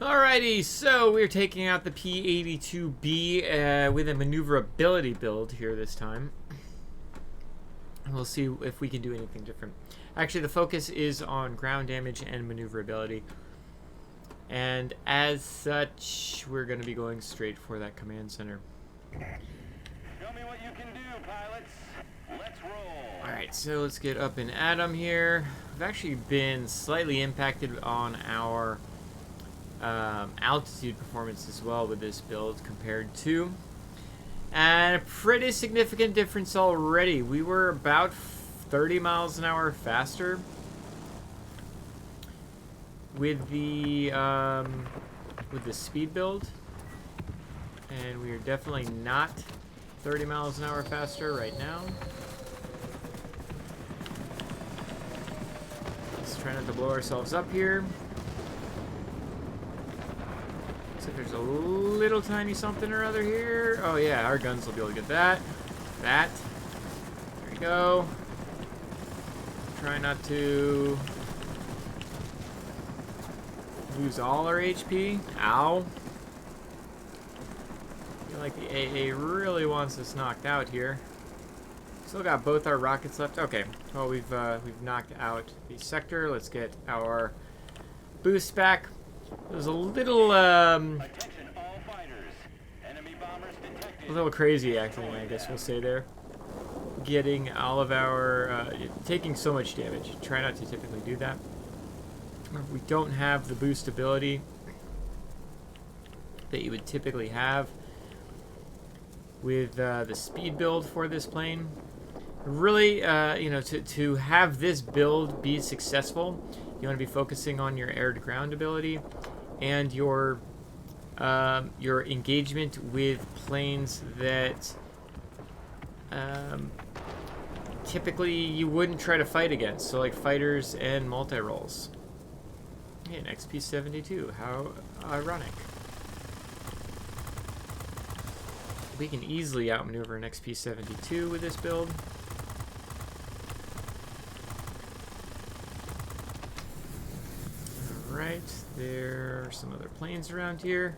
Alrighty, so we're taking out the P-82B with a maneuverability build here this time. We'll see if we can do anything different. Actually, the focus is on ground damage and maneuverability. And as such, we're going to be going straight for that command center. Show me what you can do, pilots. Let's roll. Alright, so let's get up and at 'em here. We've actually been slightly impacted on our altitude performance as well with this build compared to, and a pretty significant difference already. We were about 30 miles an hour faster with the speed build, and we are definitely not 30 miles an hour faster right now. Let's try not to blow ourselves up here. So there's a little tiny something or other here. Oh yeah, our guns will be able to get that. There we go. Try not to lose all our HP. Ow. I feel like the AA really wants us knocked out here. Still got both our rockets left. Okay. Well, we've knocked out the sector. Let's get our boost back. It was a little Attention all fighters. Enemy bombers detected. a little crazy, actually, I guess we'll say there. Getting all of our, taking so much damage. Try not to typically do that. We don't have the boost ability that you would typically have with the speed build for this plane. Really, you know, to have this build be successful, you want to be focusing on your air-to-ground ability and your engagement with planes that typically you wouldn't try to fight against, so like fighters and multi-rolls. Hey, an XP-72, how ironic. We can easily outmaneuver an XP-72 with this build. Alright, there are some other planes around here.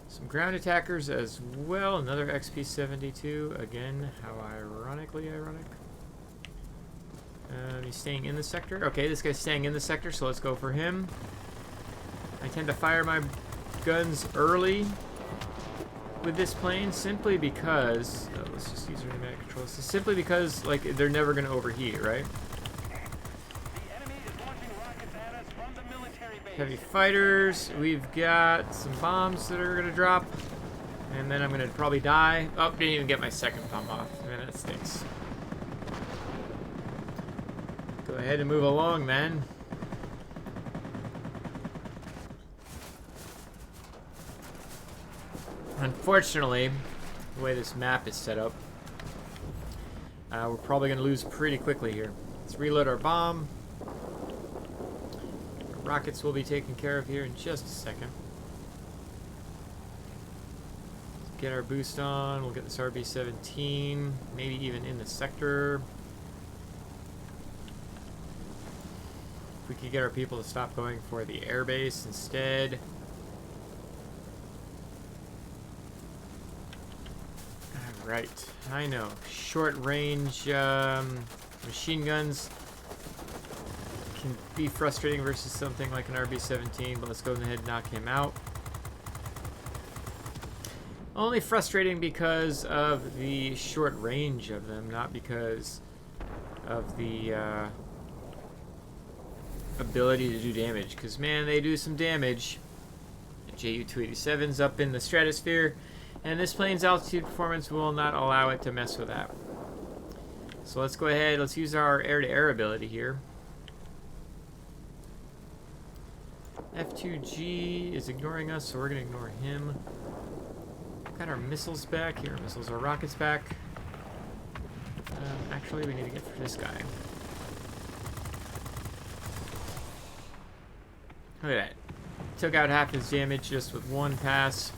Some ground attackers as well. Another XP-72. Again, how ironically ironic. He's staying in the sector. Okay, this guy's staying in the sector, so let's go for him. I tend to fire my guns early with this plane simply because... let's just use our pneumatic controls. Simply because, like, they're never going to overheat, right? Heavy fighters. We've got some bombs that are going to drop. And then I'm going to probably die. Oh, didn't even get my second bomb off. Man, that stinks. Go ahead and move along, man. Unfortunately, the way this map is set up, we're probably going to lose pretty quickly here. Let's reload our bomb. Rockets will be taken care of here in just a second. Let's get our boost on. We'll get this RB-17, maybe even in the sector. If we could get our people to stop going for the airbase instead. Alright, I know. Short range machine guns can be frustrating versus something like an RB-17, but let's go ahead and knock him out. Only frustrating because of the short range of them, not because of the ability to do damage. Because, man, they do some damage. The Ju-287's up in the stratosphere, and this plane's altitude performance will not allow it to mess with that. So let's go ahead, let's use our air-to-air ability here. F2G is ignoring us, so we're going to ignore him. Got our missiles back here. Missiles, our rockets back. Actually, we need to get for this guy. Look at that. Took out half his damage just with one pass.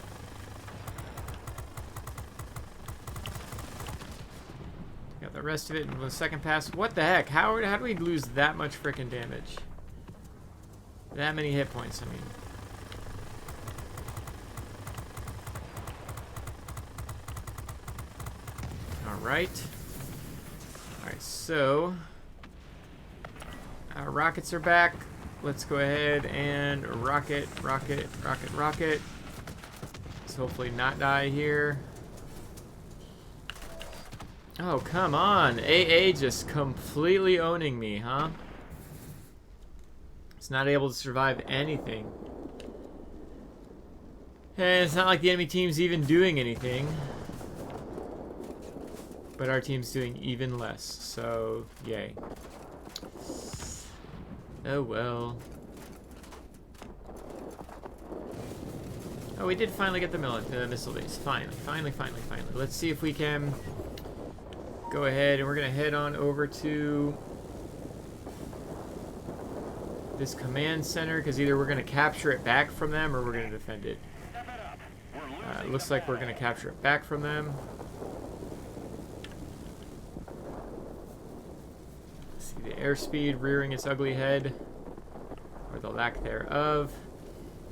Got the rest of it in the second pass. What the heck? How do we lose that much freaking damage? That many hit points, I mean. right. Alright, so our rockets are back. Let's go ahead and rocket. Let's hopefully not die here. Oh, come on. AA just completely owning me, huh? It's not able to survive anything. And it's not like the enemy team's even doing anything. But our team's doing even less, so yay. Oh well. Oh, we did finally get the missile base. Finally. Let's see if we can go ahead, and we're going to head on over to this command center, because either we're going to capture it back from them or we're going to defend it. It looks like we're going to capture it back from them. See the airspeed rearing its ugly head, or the lack thereof.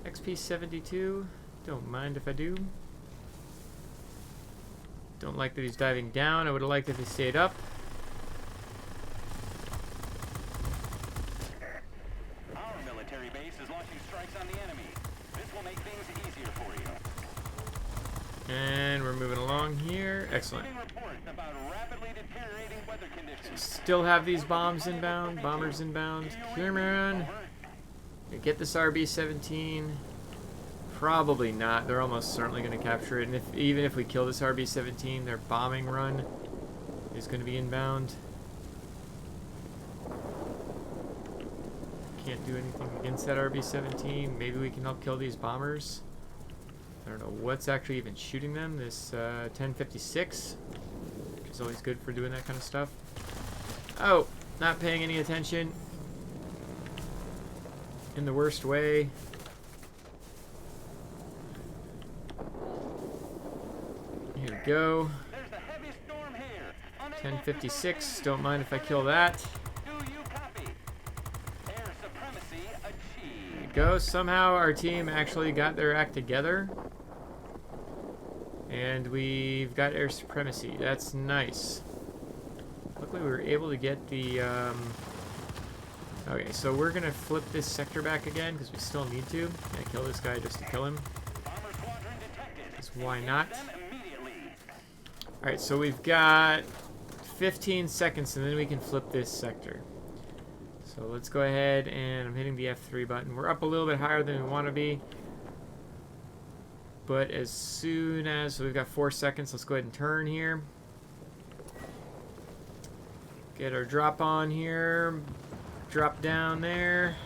XP-72, don't mind if I do. Don't like that he's diving down. I would have liked if he stayed up. Our military base is launching strikes on the enemy. This will make things easier for you. And we're moving along here. Excellent. Reports about rapidly deteriorating weather conditions. Still have these bombs inbound, bombers inbound. Come on. Get this RB-17. Probably not. They're almost certainly going to capture it. And even if we kill this RB-17, their bombing run is going to be inbound. Can't do anything against that RB-17. Maybe we can help kill these bombers. I don't know what's actually even shooting them. This 1056, which is always good for doing that kind of stuff. Oh, not paying any attention. In the worst way. Here we go. 1056, don't mind if I kill that. There we go. Somehow our team actually got their act together. And we've got air supremacy. That's nice. Luckily we were able to get the... Okay, so we're going to flip this sector back again because we still need to. Gonna kill this guy just to kill him. Because why not? Alright, so we've got 15 seconds and then we can flip this sector. So let's go ahead, and I'm hitting the F3 button. We're up a little bit higher than we want to be. But as soon as we've got 4 seconds, let's go ahead and turn here. Get our drop on here. Drop down there.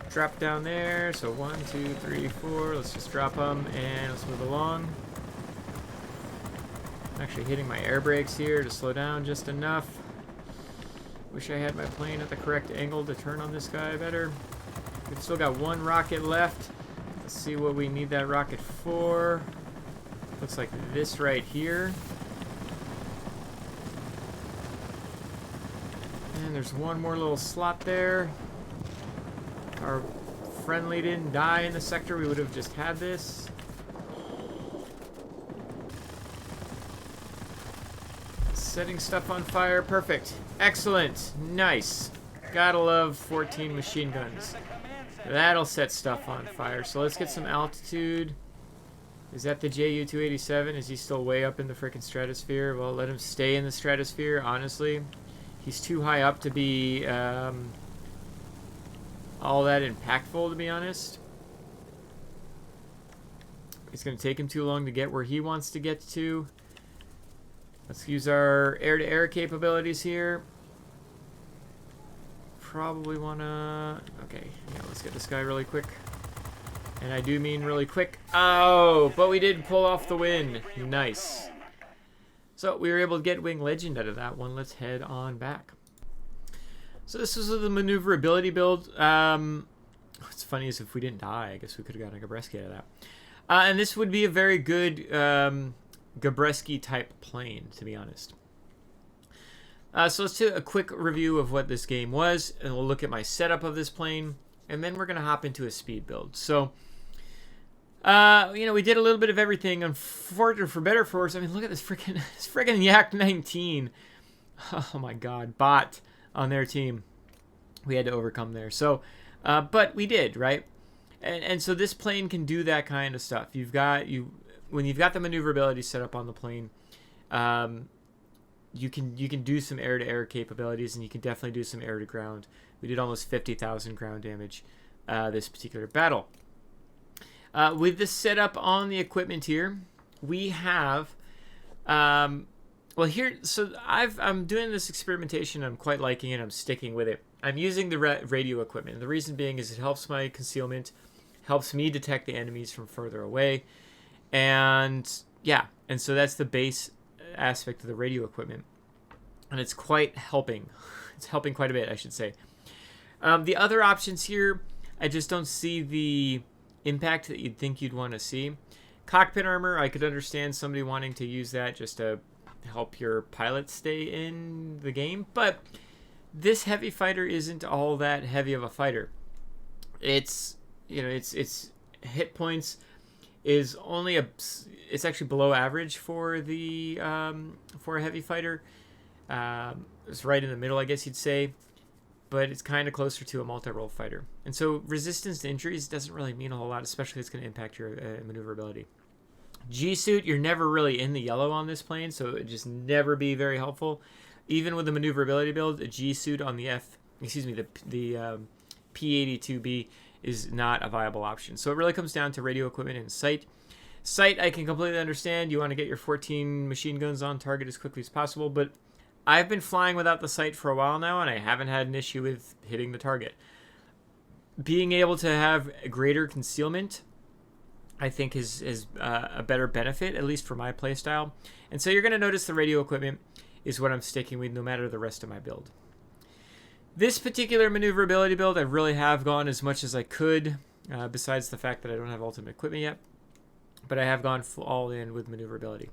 Drop down there. So 1, 2, 3, 4. Let's just drop them and let's move along. I'm actually hitting my air brakes here to slow down just enough. Wish I had my plane at the correct angle to turn on this guy better. We've still got 1 rocket left. Let's see what we need that rocket for. Looks like this right here. And there's 1 more little slot there. Our friendly didn't die in the sector. We would have just had this. Setting stuff on fire. Perfect. Excellent. Nice. Gotta love 14 machine guns. That'll set stuff on fire. So let's get some altitude. Is that the JU-287? Is he still way up in the frickin' stratosphere? Well, let him stay in the stratosphere, honestly. He's too high up to be all that impactful, to be honest. It's going to take him too long to get where he wants to get to. Let's use our air-to-air capabilities here. Probably want to... Okay, yeah, let's get this guy really quick. And I do mean really quick. Oh, but we did pull off the win. Nice. So we were able to get Wing Legend out of that one. Let's head on back. So this was the maneuverability build. What's funny is if we didn't die, I guess we could have gotten a Gabreski out of that. And this would be a very good Gabreski type plane, to be honest. So let's do a quick review of what this game was, and we'll look at my setup of this plane, and then we're going to hop into a speed build. So You know, we did a little bit of everything. For better for worse, I mean, look at this freaking Yak 19. Oh my God, bot on their team. We had to overcome there. So, but we did, right? And so this plane can do that kind of stuff. When you've got the maneuverability set up on the plane, you can do some air-to-air capabilities, and you can definitely do some air-to-ground. We did almost 50,000 ground damage this particular battle. With the setup on the equipment here, we have, well here, so I'm doing this experimentation. I'm quite liking it. I'm sticking with it. I'm using the radio equipment. The reason being is it helps my concealment, helps me detect the enemies from further away, and yeah, and so that's the base aspect of the radio equipment, and it's quite helping. It's helping quite a bit, I should say. The other options here, I just don't see the impact that you'd think you'd want to see. Cockpit armor, I could understand somebody wanting to use that just to help your pilot stay in the game, but this heavy fighter isn't all that heavy of a fighter. It's, you know, its hit points is only it's actually below average for the for a heavy fighter. It's right in the middle, I guess you'd say, but it's kind of closer to a multi-role fighter. And so resistance to injuries doesn't really mean a whole lot, especially if it's going to impact your maneuverability. G-suit, you're never really in the yellow on this plane, so it would just never be very helpful. Even with the maneuverability build, a G-suit on the the P-82B is not a viable option. So it really comes down to radio equipment and sight. Sight, I can completely understand. You want to get your 14 machine guns on target as quickly as possible, but I've been flying without the sight for a while now, and I haven't had an issue with hitting the target. Being able to have greater concealment, I think, is a better benefit, at least for my playstyle. And so you're going to notice the radio equipment is what I'm sticking with no matter the rest of my build. This particular maneuverability build, I really have gone as much as I could, besides the fact that I don't have ultimate equipment yet. But I have gone all in with maneuverability.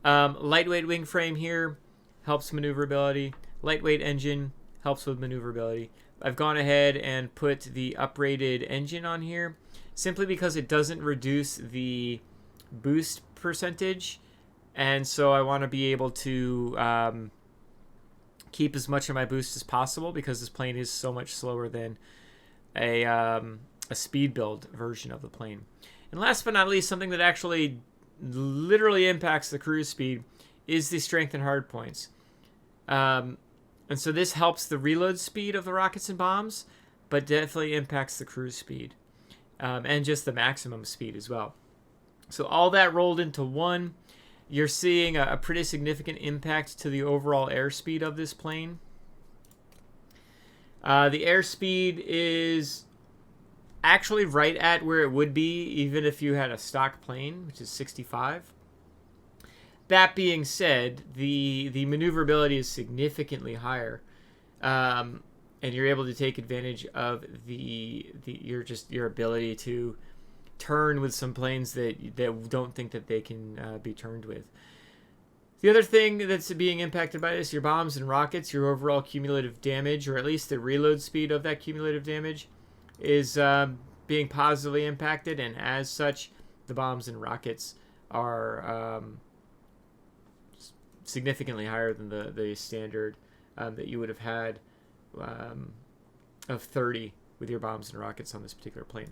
Lightweight wing frame here helps maneuverability. Lightweight engine helps with maneuverability. I've gone ahead and put the uprated engine on here simply because it doesn't reduce the boost percentage, and so I want to be able to keep as much of my boost as possible because this plane is so much slower than a speed build version of the plane. And last but not least, something that actually literally impacts the cruise speed is the strength and hard points. And so this helps the reload speed of the rockets and bombs, but definitely impacts the cruise speed. And just the maximum speed as well. So all that rolled into one, you're seeing a pretty significant impact to the overall airspeed of this plane. The airspeed is actually right at where it would be even if you had a stock plane, which is 65. That being said, the maneuverability is significantly higher. And you're able to take advantage of your ability to turn with some planes that don't think that they can be turned with. The other thing that's being impacted by this, your bombs and rockets, your overall cumulative damage, or at least the reload speed of that cumulative damage, is being positively impacted, and as such, the bombs and rockets are significantly higher than the standard that you would have had of 30 with your bombs and rockets on this particular plane.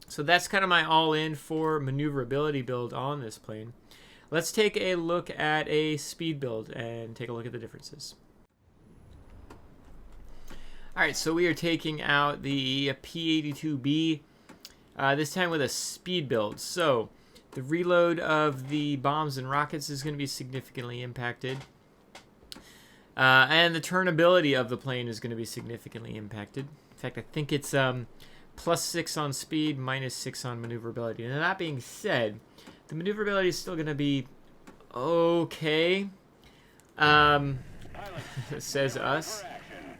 So that's kind of my all-in for maneuverability build on this plane. Let's take a look at a speed build and take a look at the differences. Alright, so we are taking out the P-82B, this time with a speed build. So the reload of the bombs and rockets is going to be significantly impacted. And the turnability of the plane is going to be significantly impacted. In fact, I think it's +6 on speed, -6 on maneuverability. And that being said, the maneuverability is still going to be okay. Says us.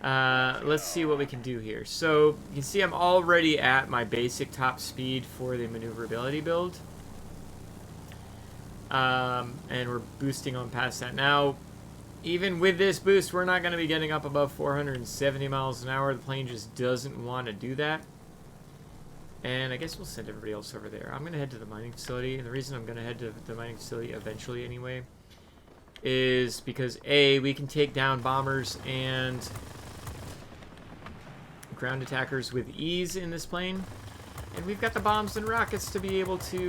Let's see what we can do here. So you can see I'm already at my basic top speed for the maneuverability build. And we're boosting on past that. Now, even with this boost, we're not going to be getting up above 470 miles an hour. The plane just doesn't want to do that. And I guess we'll send everybody else over there. I'm going to head to the mining facility. And the reason I'm going to head to the mining facility eventually anyway is because, A, we can take down bombers and ground attackers with ease in this plane. And we've got the bombs and rockets to be able to,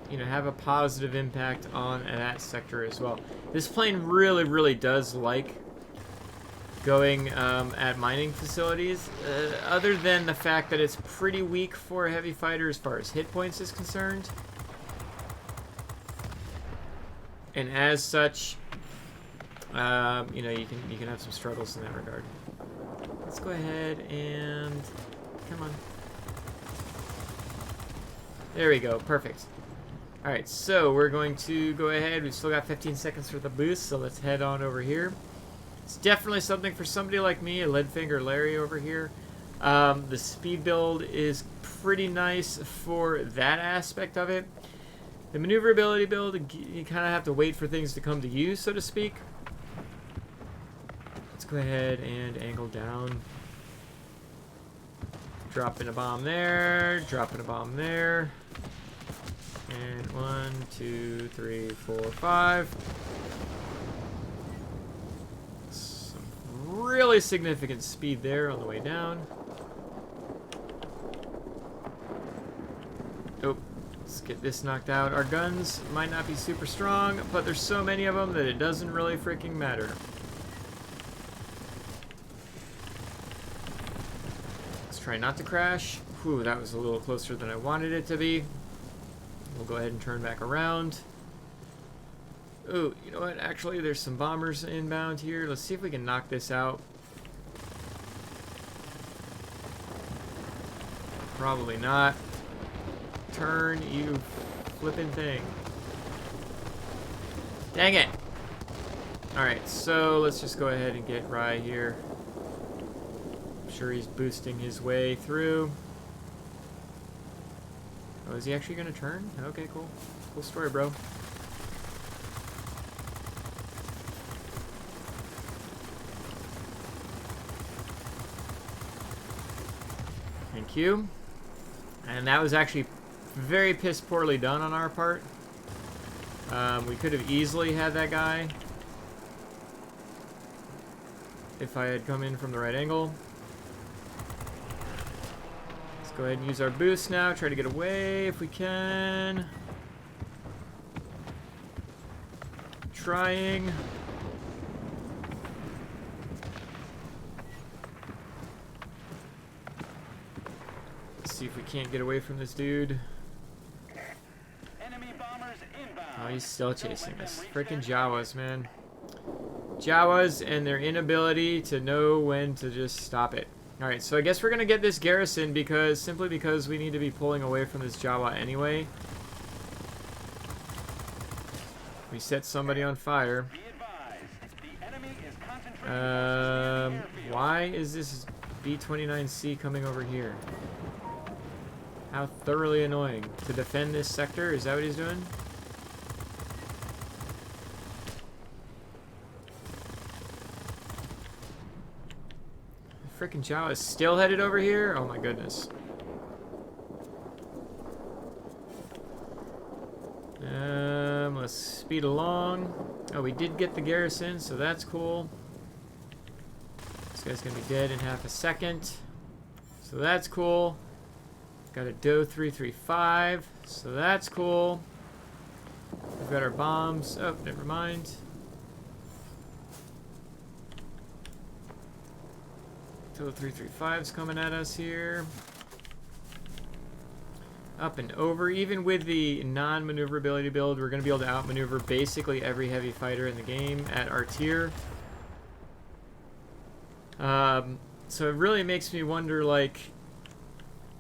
you know, have a positive impact on that sector as well. This plane really, really does like going at mining facilities, other than the fact that it's pretty weak for a heavy fighter as far as hit points is concerned. And as such, you know, you can have some struggles in that regard. Let's go ahead and come on. There we go, perfect. All right, so we're going to go ahead. We've still got 15 seconds for the boost, so let's head on over here. It's definitely something for somebody like me, a Leadfinger Larry over here. The speed build is pretty nice for that aspect of it. The maneuverability build, you kind of have to wait for things to come to you, so to speak. Let's go ahead and angle down. Dropping a bomb there, dropping a bomb there. And 1, 2, 3, 4, 5. Some really significant speed there on the way down. Oh, let's get this knocked out. Our guns might not be super strong, but there's so many of them that it doesn't really freaking matter. Let's try not to crash. Whew, that was a little closer than I wanted it to be. We'll go ahead and turn back around. Oh, you know what? Actually, there's some bombers inbound here. Let's see if we can knock this out. Probably not. Turn, you flippin' thing. Dang it! Alright, so let's just go ahead and get Rye here. I'm sure he's boosting his way through. Oh, is he actually going to turn? Okay, cool. Cool story, bro. Thank you. And that was actually very piss poorly done on our part. We could have easily had that guy if I had come in from the right angle. Go ahead and use our boost now. Try to get away if we can. Trying. Let's see if we can't get away from this dude. Enemy bombers inbound. Oh, he's still chasing us. Freaking Jawas, man. Jawas and their inability to know when to just stop it. Alright, so I guess we're going to get this garrison simply because we need to be pulling away from this Jawa anyway. We set somebody on fire. Be advised, the enemy is concentrating forces in the airfield. Why is this B-29C coming over here? How thoroughly annoying. To defend this sector? Is that what he's doing? Frickin' Jawa is still headed over here? Oh my goodness. Let's speed along. Oh, we did get the garrison, so that's cool. This guy's gonna be dead in half a second. So that's cool. Got a DO 335, so that's cool. We've got our bombs. Oh, never mind. DO 335's coming at us here. Up and over. Even with the non-maneuverability build, we're going to be able to outmaneuver basically every heavy fighter in the game at our tier. So it really makes me wonder, like,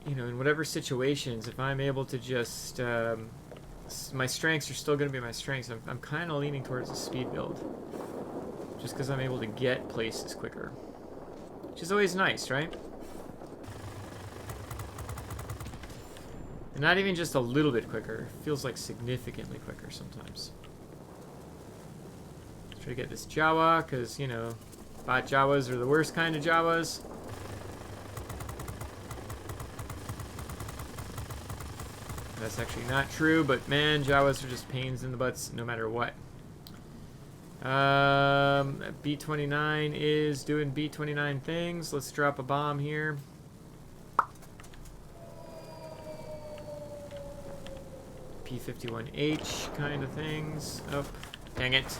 you know, in whatever situations, if I'm able to just, my strengths are still going to be my strengths. I'm kind of leaning towards a speed build, just because I'm able to get places quicker, which is always nice, right? And not even just a little bit quicker. It feels like significantly quicker sometimes. Let's try to get this Jawa, because, you know, bot Jawas are the worst kind of Jawas. That's actually not true, but man, Jawas are just pains in the butts no matter what. B-29 is doing B-29 things. Let's drop a bomb here. P-51H kind of things. Oh, dang it.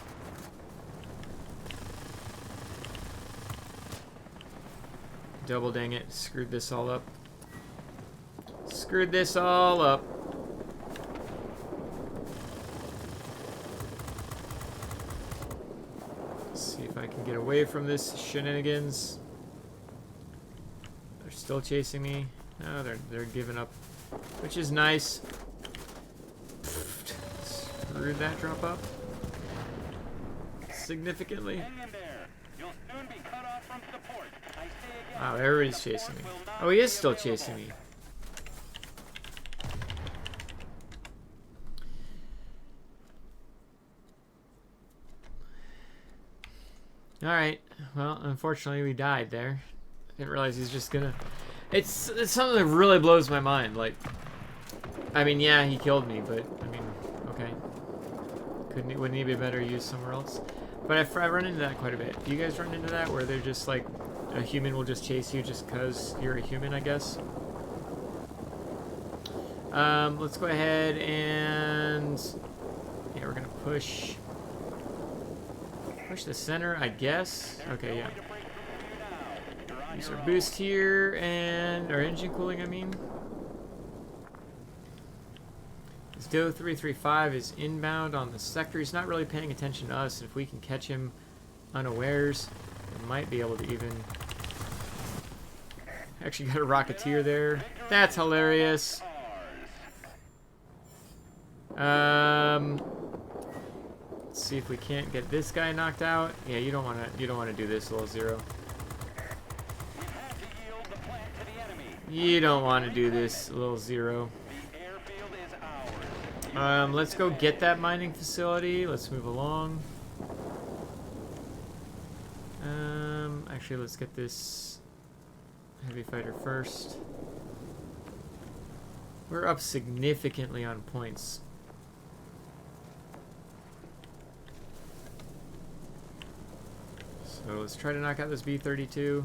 Double dang it. Screwed this all up. Screwed this all up. Let's see if I can get away from this shenanigans. They're still chasing me. No, they're giving up, which is nice. Screwed that drop up significantly. Hang in there. You'll soon be cut off from support. I say again, Wow, everybody's chasing me. Oh, he is still chasing me. Alright, well, unfortunately we died there. I didn't realize he's just gonna... It's something that really blows my mind, like... I mean, yeah, he killed me, but, I mean, okay. Wouldn't he be better used somewhere else? But I run into that quite a bit. Do you guys run into that, where they're just like, a human will just chase you just because you're a human, I guess? Let's go ahead and... Yeah, we're gonna push the center, I guess. Okay, yeah. Use our boost here, and our engine cooling, I mean. This DO 335 is inbound on the sector. He's not really paying attention to us, and if we can catch him unawares, we might be able to even... Actually got a Rocketeer there. That's hilarious. Let's see if we can't get this guy knocked out. Yeah, you don't want to do this, little Zero. You don't want to do this, little Zero. Let's go get that mining facility. Let's move along. Actually, let's get this heavy fighter first. We're up significantly on points. So let's try to knock out this B-32.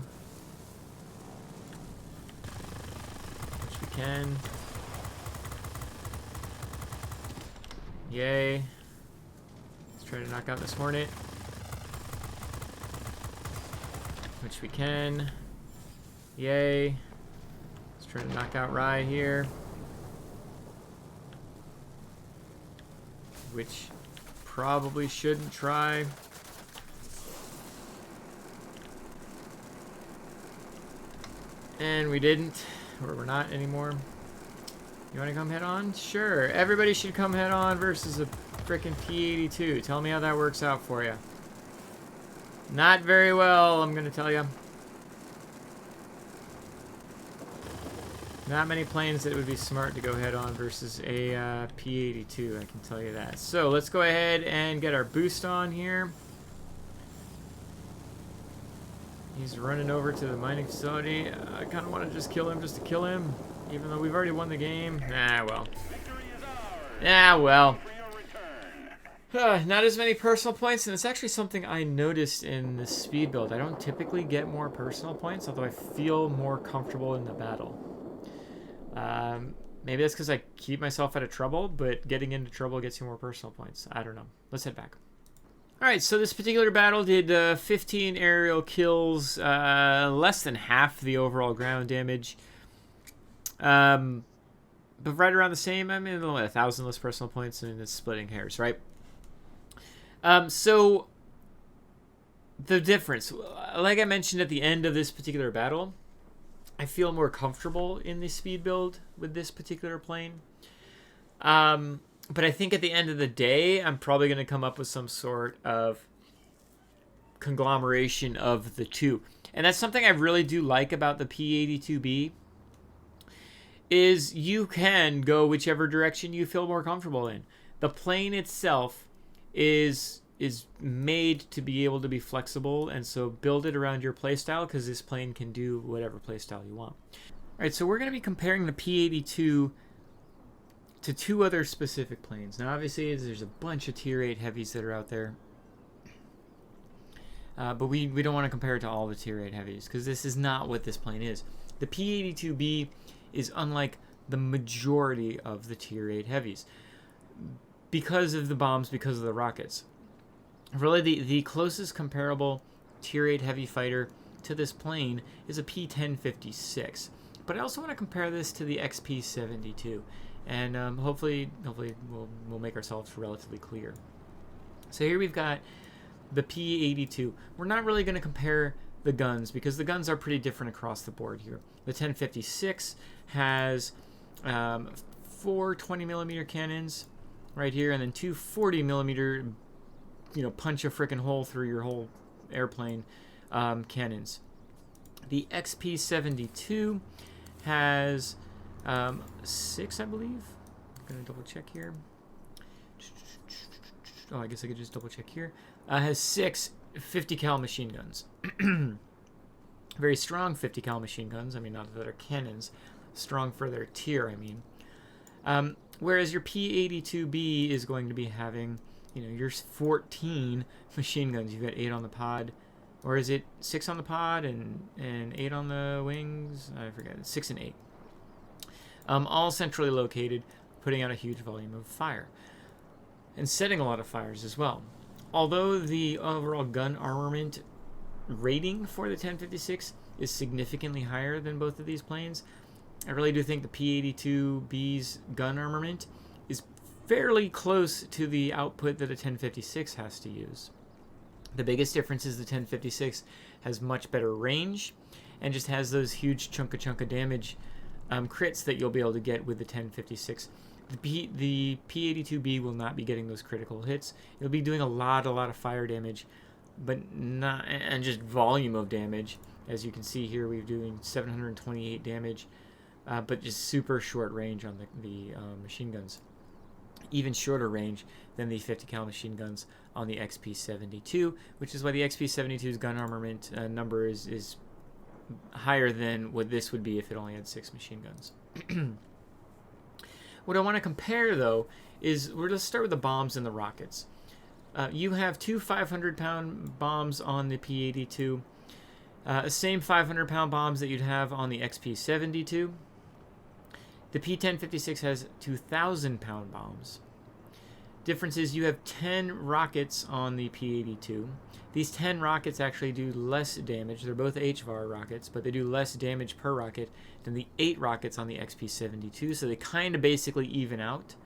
Which we can. Yay. Let's try to knock out this Hornet. Which we can. Yay. Let's try to knock out Rye here. Which probably shouldn't try. And we didn't, or we're not anymore. You want to come head on? Sure. Everybody should come head on versus a frickin' P-82. Tell me how that works out for you. Not very well, I'm gonna tell you. Not many planes that it would be smart to go head on versus a P-82, I can tell you that. So let's go ahead and get our boost on here. He's running over to the mining facility. I kind of want to just kill him just to kill him, even though we've already won the game. Ah, well. Ah, well. Not as many personal points, and it's actually something I noticed in the speed build. I don't typically get more personal points, although I feel more comfortable in the battle. Maybe that's because I keep myself out of trouble, but getting into trouble gets you more personal points. I don't know. Let's head back. Alright, so this particular battle did 15 aerial kills, less than half the overall ground damage. But right around the same, I mean, 1,000 less personal points, and it's splitting hairs, right? So, the difference, like I mentioned at the end of this particular battle, I feel more comfortable in the speed build with this particular plane. But I think at the end of the day, I'm probably going to come up with some sort of conglomeration of the two. And that's something I really do like about the P-82B, is you can go whichever direction you feel more comfortable in. The plane itself is made to be able to be flexible, and so build it around your playstyle, because this plane can do whatever playstyle you want. All right, so we're going to be comparing the P-82 to two other specific planes. Now, obviously, there's a bunch of Tier 8 heavies that are out there. But we don't want to compare it to all the Tier 8 heavies, because this is not what this plane is. The P-82B is unlike the majority of the Tier 8 heavies because of the bombs, because of the rockets. Really, the closest comparable Tier 8 heavy fighter to this plane is a P-1056. But I also want to compare this to the XP-72, and hopefully we'll make ourselves relatively clear. So here we've got the P-82. We're not really going to compare the guns because the guns are pretty different across the board here. The 1056 has 4 20mm cannons right here, and then 2 40mm, punch a frickin' hole through your whole airplane cannons. The XP-72 has 6, I believe. I'm going to double check here. Oh, I guess I could just double check here. Has 6 50 cal machine guns. Very strong 50 cal machine guns. I mean, not that they're cannons. Strong for their tier, I mean. Whereas your P-82B is going to be having, your 14 machine guns. You've got 8 on the pod. Or is it 6 on the pod and 8 on the wings? I forget. 6 and 8. All centrally located, putting out a huge volume of fire. And setting a lot of fires as well. Although the overall gun armament rating for the 1056 is significantly higher than both of these planes, I really do think the P-82B's gun armament is fairly close to the output that a 1056 has to use. The biggest difference is the 1056 has much better range and just has those huge chunk of damage crits that you'll be able to get with the 1056. The P-82B will not be getting those critical hits. It'll be doing a lot of fire damage, but not, and just volume of damage. As you can see here, we're doing 728 damage, but just super short range on the machine guns. Even shorter range than the 50 cal machine guns on the XP-72, which is why the XP-72's gun armament number is higher than what this would be if it only had 6 machine guns. What I want to compare, though, is let's start with the bombs and the rockets. You have 2 500-pound bombs on the P-82, same 500-pound bombs that you'd have on the XP-72. The P-1056 has 2,000-pound bombs. Difference is you have 10 rockets on the P-82. These 10 rockets actually do less damage. They're both HVAR rockets, but they do less damage per rocket than the 8 rockets on the XP-72, so they kind of basically even out.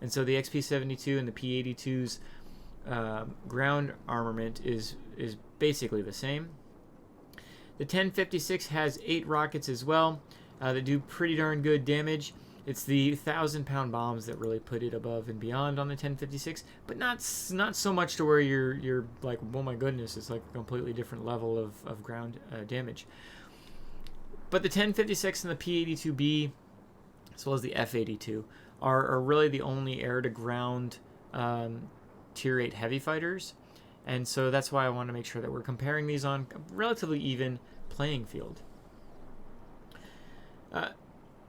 And so the XP-72 and the P-82's ground armament is basically the same. The 1056 has 8 rockets as well that do pretty darn good damage. It's the 1,000-pound bombs that really put it above and beyond on the 1056, but not so much to where you're like, oh my goodness, it's like a completely different level of ground damage. But the 1056 and the P-82B, as well as the F-82, are really the only air-to-ground Tier 8 heavy fighters, and so that's why I want to make sure that we're comparing these on a relatively even playing field.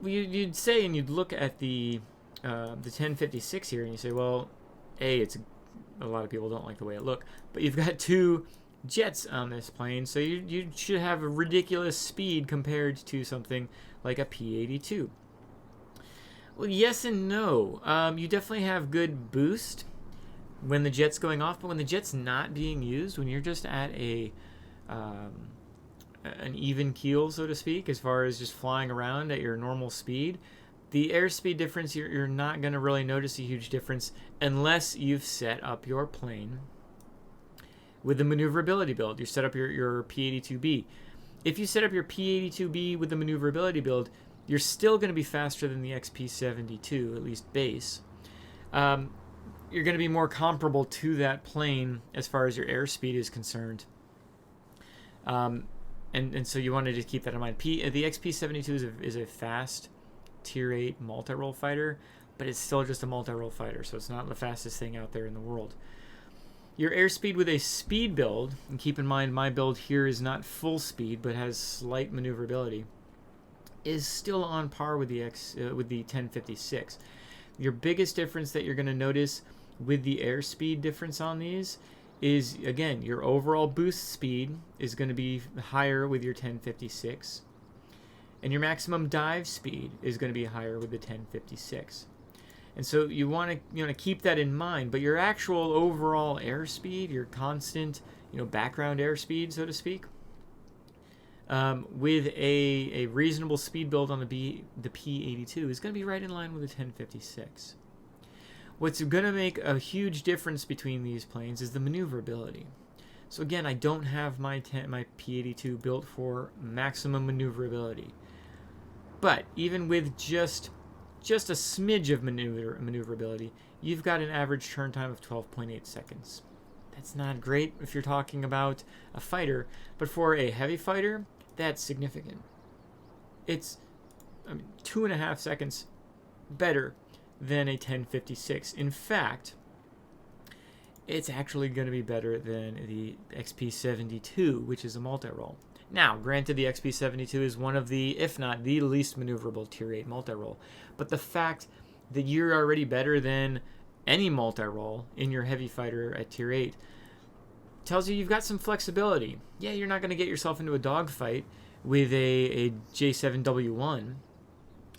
You'd say, and you'd look at the 1056 here, and you say, well, a lot of people don't like the way it looks, but you've got 2 jets on this plane, so you should have a ridiculous speed compared to something like a P-82. Well, yes and no. You definitely have good boost when the jet's going off, but when the jet's not being used, when you're just at an even keel, so to speak, as far as just flying around at your normal speed, the airspeed difference, you're not going to really notice a huge difference unless you've set up your plane with the maneuverability build. You set up your P-82B. If you set up your P-82B with the maneuverability build, you're still going to be faster than the XP-72, at least base. You're going to be more comparable to that plane as far as your airspeed is concerned. And so you wanted to keep that in mind. The XP-72 is a fast Tier 8 multi-role fighter, but it's still just a multi-role fighter, so it's not the fastest thing out there in the world. Your airspeed with a speed build, and keep in mind my build here is not full speed, but has slight maneuverability, is still on par with the 1056. Your biggest difference that you're going to notice with the airspeed difference on these is, again, your overall boost speed is going to be higher with your 1056, and your maximum dive speed is going to be higher with the 1056. And so you want to keep that in mind, but your actual overall airspeed, your constant background airspeed, so to speak, with a reasonable speed build on the P-82 is going to be right in line with the 1056. What's going to make a huge difference between these planes is the maneuverability. So again, I don't have my P-82 built for maximum maneuverability. But even with just a smidge of maneuverability, you've got an average turn time of 12.8 seconds. That's not great if you're talking about a fighter, but for a heavy fighter, that's significant. It's 2.5 seconds better than a 1056. In fact, it's actually going to be better than the XP-72, which is a multi-role. Now, granted, the XP-72 is one of the, if not the least maneuverable Tier 8 multi-role, but the fact that you're already better than any multi-role in your heavy fighter at Tier 8 tells you you've got some flexibility. Yeah, you're not going to get yourself into a dogfight with a J7W1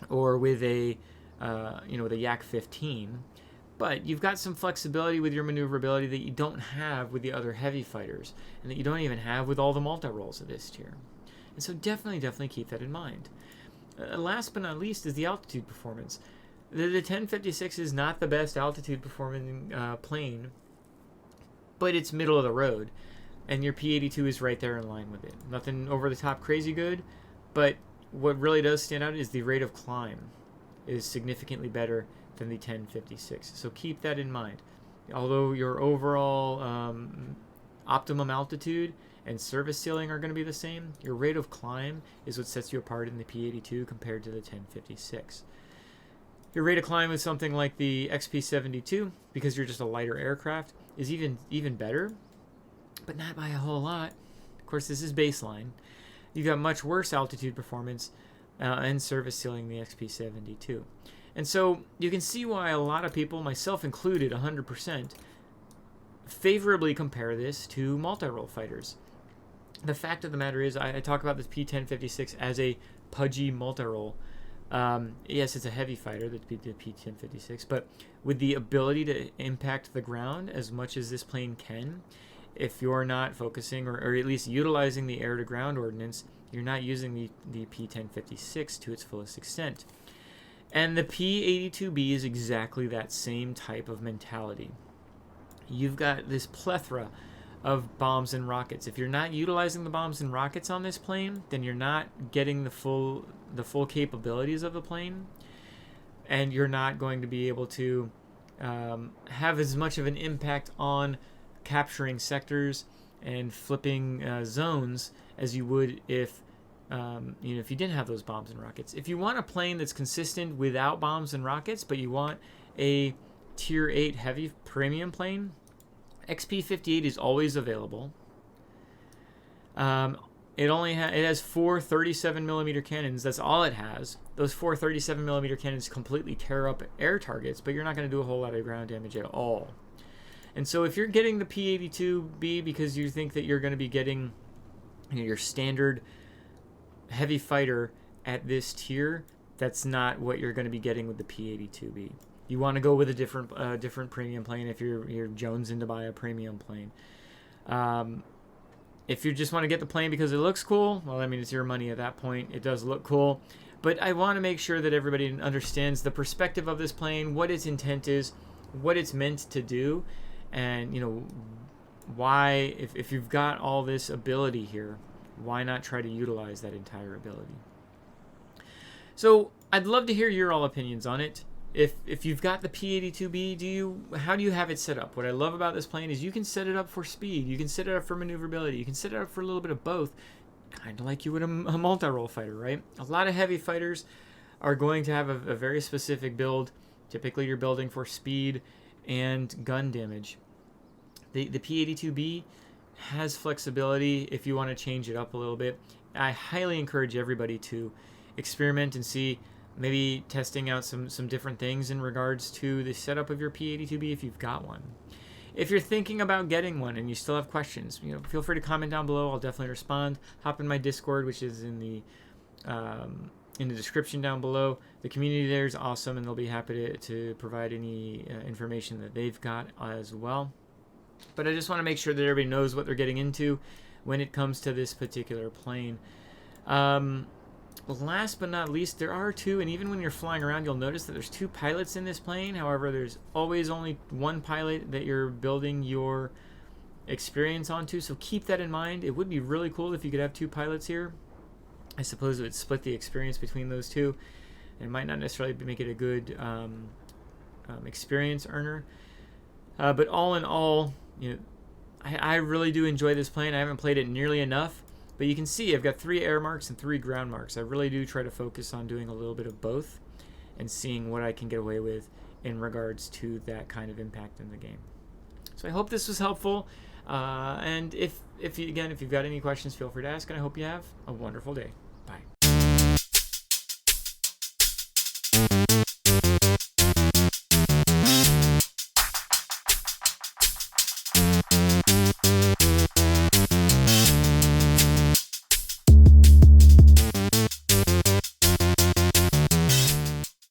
or with a with a Yak-15, but you've got some flexibility with your maneuverability that you don't have with the other heavy fighters, and that you don't even have with all the multi-roles of this tier. And so definitely keep that in mind. Last but not least is the altitude performance. The 1056 is not the best altitude performing plane, but it's middle of the road, and your P-82 is right there in line with it. Nothing over the top crazy good, but what really does stand out is the rate of climb is significantly better than the 1056. So keep that in mind. Although your overall optimum altitude and service ceiling are going to be the same, your rate of climb is what sets you apart in the P-82 compared to the 1056. Your rate of climb with something like the XP-72, because you're just a lighter aircraft, is even better, but not by a whole lot. Of course, this is baseline. You've got much worse altitude performance and service ceiling in the XP-72. And so you can see why a lot of people, myself included 100%, favorably compare this to multi-role fighters. The fact of the matter is, I talk about this P-1056 as a pudgy multi-role. Yes, it's a heavy fighter, the P-1056, but with the ability to impact the ground as much as this plane can, if you're not focusing or at least utilizing the air-to-ground ordnance, you're not using the P-1056 to its fullest extent. And the P-82B is exactly that same type of mentality. You've got this plethora of bombs and rockets. If you're not utilizing the bombs and rockets on this plane, then you're not getting the full capabilities of the plane, and you're not going to be able to have as much of an impact on capturing sectors and flipping zones as you would if if you didn't have those bombs and rockets. If you want a plane that's consistent without bombs and rockets, but you want a Tier 8 heavy premium plane, XP-58 is always available. It has 4 37mm cannons. That's all it has. Those 4 37mm cannons completely tear up air targets, but you're not going to do a whole lot of ground damage at all. And so if you're getting the P-82B because you think that you're going to be getting your standard heavy fighter at this tier, that's not what you're going to be getting with the P-82B. You want to go with a different premium plane if you're jonesing to buy a premium plane. If you just want to get the plane because it looks cool, well, I mean, it's your money at that point. It does look cool. But I want to make sure that everybody understands the perspective of this plane, what its intent is, what it's meant to do, and, why, if you've got all this ability here, why not try to utilize that entire ability? So I'd love to hear your all opinions on it. If you've got the P-82B, how do you have it set up? What I love about this plane is you can set it up for speed, you can set it up for maneuverability, you can set it up for a little bit of both, kind of like you would a multi-role fighter, right? A lot of heavy fighters are going to have a very specific build. Typically you're building for speed and gun damage. The P-82B has flexibility if you want to change it up a little bit. I highly encourage everybody to experiment and see maybe testing out some different things in regards to the setup of your P-82B if you've got one. If you're thinking about getting one and you still have questions, feel free to comment down below. I'll definitely respond. Hop in my Discord, which is in the description down below. The community there is awesome, and they'll be happy to provide any information that they've got as well. But I just want to make sure that everybody knows what they're getting into when it comes to this particular plane. Last but not least, there are two, and even when you're flying around, you'll notice that there's two pilots in this plane. However, there's always only one pilot that you're building your experience onto, so keep that in mind. It would be really cool if you could have two pilots here. I suppose it would split the experience between those two. It might not necessarily make it a good experience earner. But all in all, I really do enjoy this plane. I haven't played it nearly enough, but you can see I've got 3 air marks and 3 ground marks. I really do try to focus on doing a little bit of both and seeing what I can get away with in regards to that kind of impact in the game. So I hope this was helpful. And if you've got any questions, feel free to ask, and I hope you have a wonderful day. Bye.